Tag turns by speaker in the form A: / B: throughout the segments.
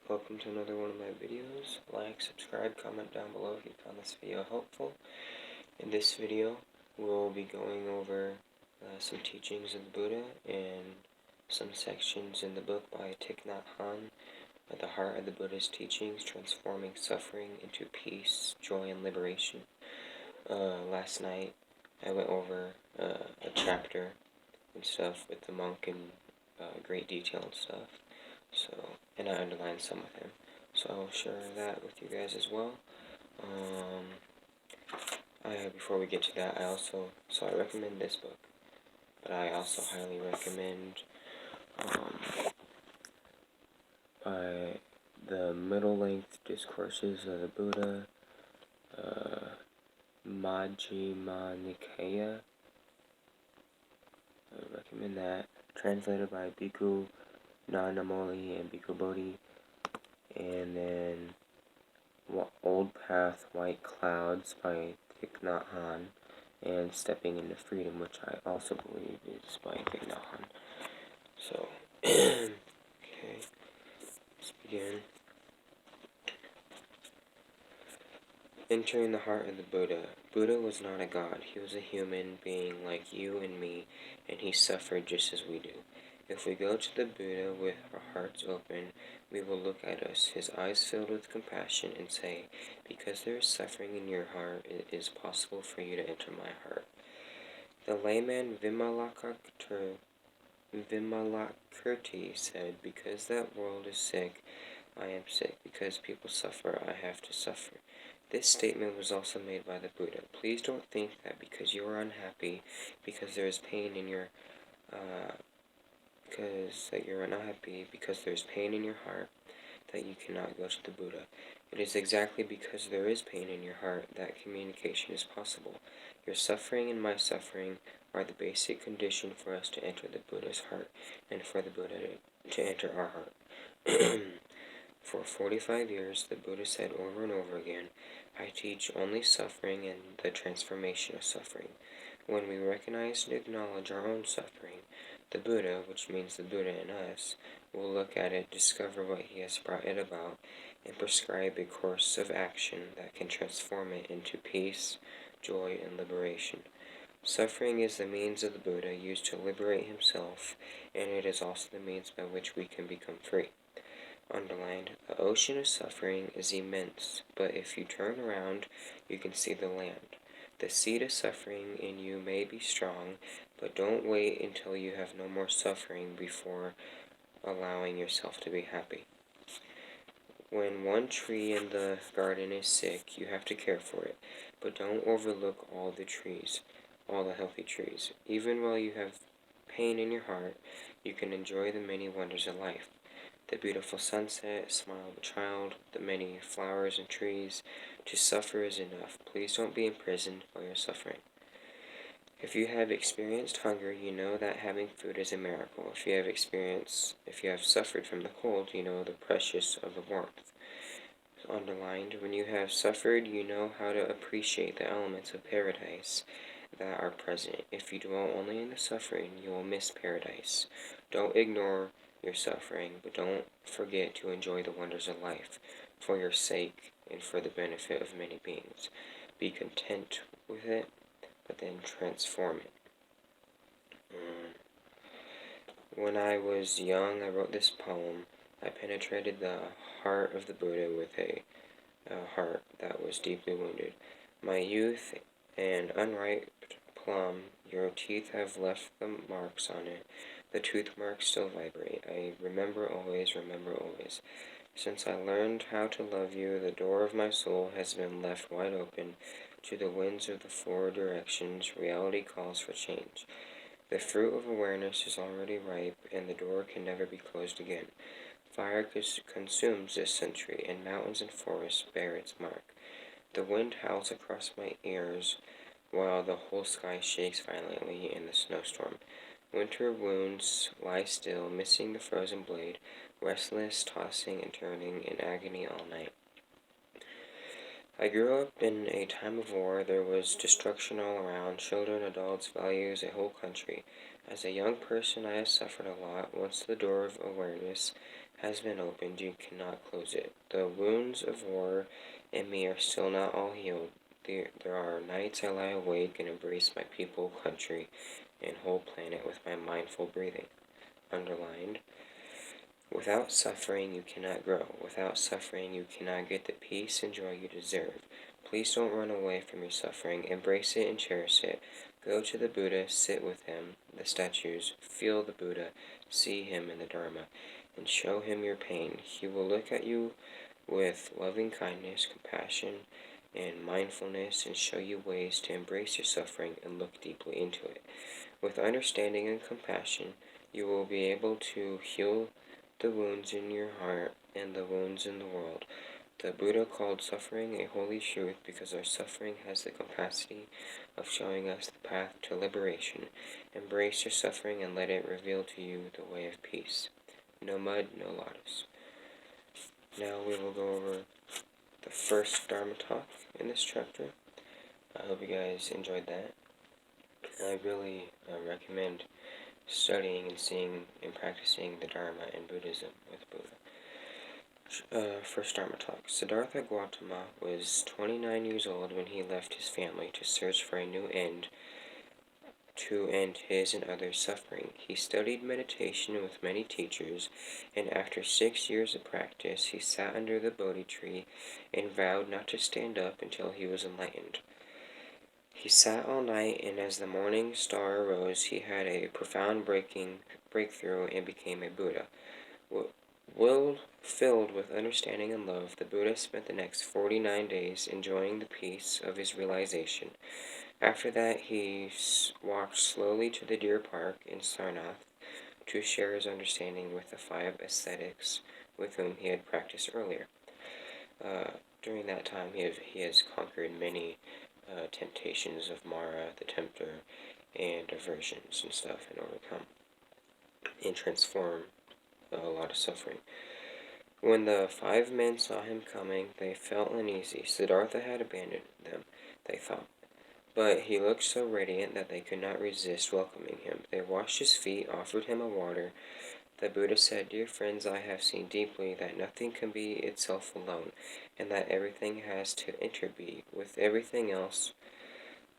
A: Welcome to another one of my videos. Like, subscribe, comment down below if you found this video helpful. In this video, we'll be going over some teachings of the Buddha and some sections in the book by Thich Nhat Hanh, at the heart of the Buddha's teachings, transforming suffering into peace, joy, and liberation. Last night, I went over a chapter and stuff with the monk in great detail and stuff. And I underlined some with him. So I'll share that with you guys as well. Before we get to that, I recommend this book, but I also highly recommend the middle-length discourses of the Buddha, Majjhima Nikaya. I recommend that. Translated by Bhikkhu Nanamoli and Bhikkhu Bodhi. And then Old Path, White Clouds by Thich Nhat Hanh, and Stepping into Freedom, which I also believe is by Thich Nhat Hanh. So, okay, let's begin. Entering the heart of the Buddha. Buddha was not a god. He was a human being like you and me, and he suffered just as we do. If we go to the Buddha with our hearts open, we will look at us, his eyes filled with compassion, and say, because there is suffering in your heart, it is possible for you to enter my heart. The layman Vimalakirti said, because that world is sick, I am sick. Because people suffer, I have to suffer. This statement was also made by the Buddha. Please don't think that because you are unhappy, because there is pain in your you're unhappy because there is pain in your heart, that you cannot go to the Buddha. It is exactly because there is pain in your heart that communication is possible. Your suffering and my suffering are the basic condition for us to enter the Buddha's heart, and for the Buddha to enter our heart. For 45 years, the Buddha said over and over again, I teach only suffering and the transformation of suffering. When we recognize and acknowledge our own suffering, the Buddha, which means the Buddha in us, will look at it, discover what he has brought it about, and prescribe a course of action that can transform it into peace, joy, and liberation. Suffering is the means of the Buddha used to liberate himself, and it is also the means by which we can become free. Underlined, the ocean of suffering is immense, but if you turn around, you can see the land. The seed of suffering in you may be strong, but don't wait until you have no more suffering before allowing yourself to be happy. When one tree in the garden is sick, you have to care for it, but don't overlook all the healthy trees. Even while you have pain in your heart, you can enjoy the many wonders of life. The beautiful sunset, smile of a child, the many flowers and trees. To suffer is enough. Please don't be imprisoned by your suffering. If you have experienced hunger, you know that having food is a miracle. If you have suffered from the cold, you know the precious of the warmth. Underlined, when you have suffered, you know how to appreciate the elements of paradise that are present. If you dwell only in the suffering, you will miss paradise. Don't ignore your suffering, but don't forget to enjoy the wonders of life, for your sake and for the benefit of many beings. Be content with it, but then transform it. When I was young, I wrote this poem. I penetrated the heart of the Buddha with a heart that was deeply wounded. My youth and unripe plum, your teeth have left the marks on it. The tooth marks still vibrate. I remember always, remember always. Since I learned how to love you, the door of my soul has been left wide open to the winds of the four directions. Reality calls for change. The fruit of awareness is already ripe, and the door can never be closed again. Fire consumes this century, and mountains and forests bear its mark. The wind howls across my ears, while the whole sky shakes violently in the snowstorm. Winter wounds lie still, missing the frozen blade, restless, tossing and turning in agony all night. I grew up in a time of war. There was destruction all around, children, adults, values, a whole country. As a young person, I have suffered a lot. Once the door of awareness has been opened, you cannot close it. The wounds of war in me are still not all healed. There are nights I lie awake and embrace my people, country, and whole planet with my mindful breathing. Underlined. Without suffering, you cannot grow. Without suffering, you cannot get the peace and joy you deserve. Please don't run away from your suffering. Embrace it and cherish it. Go to the Buddha, sit with him, the statues, feel the Buddha, see him in the Dharma, and show him your pain. He will look at you with loving kindness, compassion, and mindfulness, and show you ways to embrace your suffering and look deeply into it. With understanding and compassion, you will be able to heal the wounds in your heart and the wounds in the world. The Buddha called suffering a holy truth because our suffering has the capacity of showing us the path to liberation. Embrace your suffering and let it reveal to you the way of peace. No mud, no lotus. Now we will go over the first Dharma talk in this chapter. I hope you guys enjoyed that. I really recommend studying and seeing and practicing the Dharma and Buddhism with Buddha. First Dharma talk. Siddhartha Gautama was 29 years old when he left his family to search for a new end to end his and others' suffering. He studied meditation with many teachers, and after 6 years of practice, he sat under the Bodhi tree and vowed not to stand up until he was enlightened. He sat all night, and as the morning star arose, he had a profound breakthrough and became a Buddha. Filled with understanding and love, the Buddha spent the next 49 days enjoying the peace of his realization. After that, he walked slowly to the deer park in Sarnath to share his understanding with the 5 ascetics with whom he had practiced earlier. During that time, he has conquered many temptations of Mara, the tempter, and aversions and stuff, and overcome and transform a lot of suffering. When the 5 men saw him coming, they felt uneasy. Siddhartha had abandoned them, they thought. But he looked so radiant that they could not resist welcoming him. They washed his feet, offered him a water. The Buddha said, "Dear friends, I have seen deeply that nothing can be itself alone, and that everything has to interbe with everything else.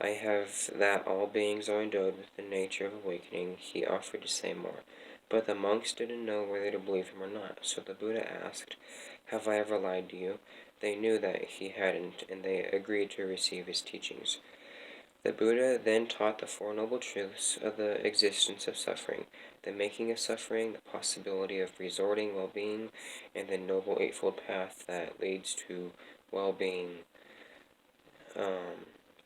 A: I have that all beings are endowed with the nature of awakening." He offered to say more, but the monks didn't know whether to believe him or not. So the Buddha asked, "Have I ever lied to you?" They knew that he hadn't, and they agreed to receive his teachings. The Buddha then taught the 4 noble truths of the existence of suffering, the making of suffering, the possibility of resorting well-being, and the Noble Eightfold Path that leads to well-being.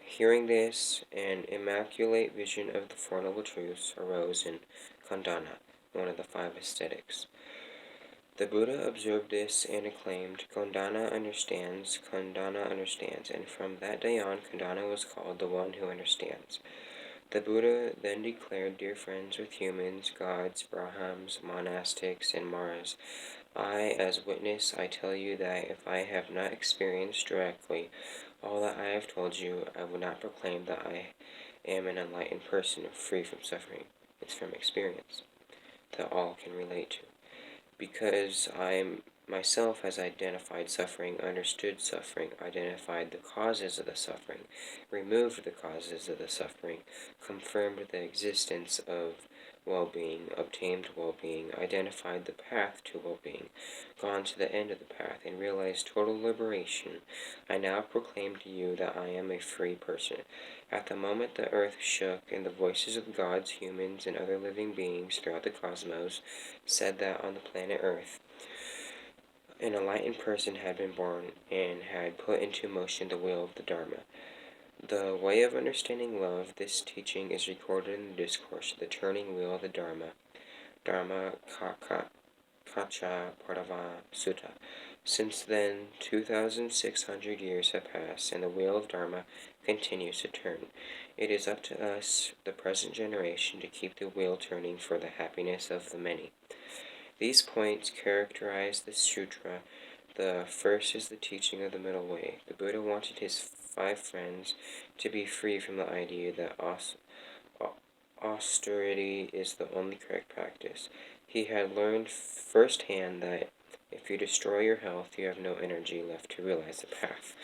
A: Hearing this, an immaculate vision of the 4 noble truths arose in Kondana, one of the 5 ascetics. The Buddha observed this and acclaimed, Kondana understands, and from that day on, Kondana was called the one who understands. The Buddha then declared, "Dear friends with humans, gods, Brahmins, monastics, and Maras, I, as witness, I tell you that if I have not experienced directly all that I have told you, I would not proclaim that I am an enlightened person free from suffering." It's from experience that all can relate to. Because I myself has identified suffering, understood suffering, identified the causes of the suffering, removed the causes of the suffering, confirmed the existence of well-being, obtained well-being, identified the path to well-being, gone to the end of the path, and realized total liberation, I now proclaim to you that I am a free person. At the moment the earth shook, and the voices of gods, humans, and other living beings throughout the cosmos said that on the planet Earth, an enlightened person had been born and had put into motion the wheel of the Dharma. The way of understanding love, this teaching is recorded in the discourse of the turning wheel of the Dharma, Dharma Kacha Pardava Sutta. Since then, 2,600 years have passed, and the wheel of Dharma continues to turn. It is up to us, the present generation, to keep the wheel turning for the happiness of the many. These points characterize the sutra. The first is the teaching of the middle way. The Buddha wanted his 5 friends to be free from the idea that austerity is the only correct practice. He had learned firsthand that if you destroy your health, you have no energy left to realize the path.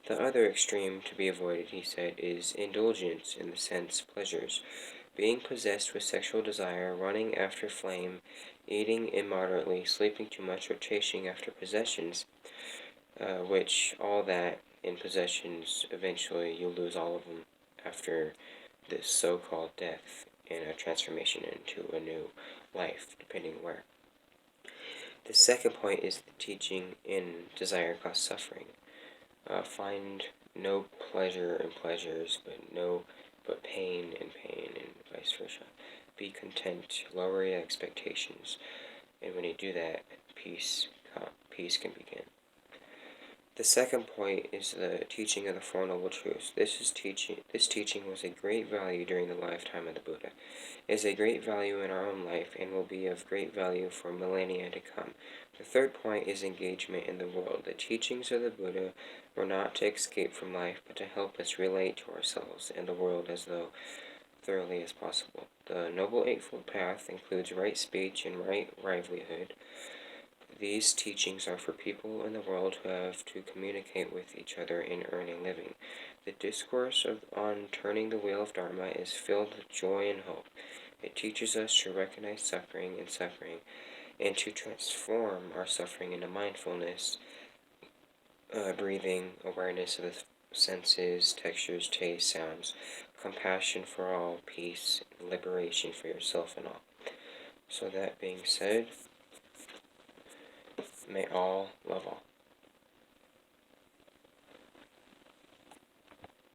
A: The other extreme to be avoided, he said, is indulgence in the sense pleasures. Being possessed with sexual desire, running after flame, eating immoderately, sleeping too much, or chasing after possessions, which all that in possessions, eventually you'll lose all of them after this so-called death and a transformation into a new life, depending where. The second point is the teaching in desire causes suffering. Find no pleasure in pleasures, but pain in pain, and vice versa. Be content. Lower your expectations, and when you do that, peace can begin. The second point is the teaching of the Four Noble Truths. This teaching was a great value during the lifetime of the Buddha. It is a great value in our own life and will be of great value for millennia to come. The third point is engagement in the world. The teachings of the Buddha were not to escape from life, but to help us relate to ourselves and the world as though thoroughly as possible. The Noble Eightfold Path includes right speech and right livelihood. These teachings are for people in the world who have to communicate with each other and earn a living. The discourse on turning the wheel of Dharma is filled with joy and hope. It teaches us to recognize suffering and to transform our suffering into mindfulness, breathing, awareness of the senses, textures, tastes, sounds, compassion for all, peace, liberation for yourself and all. So that being said, may all love all.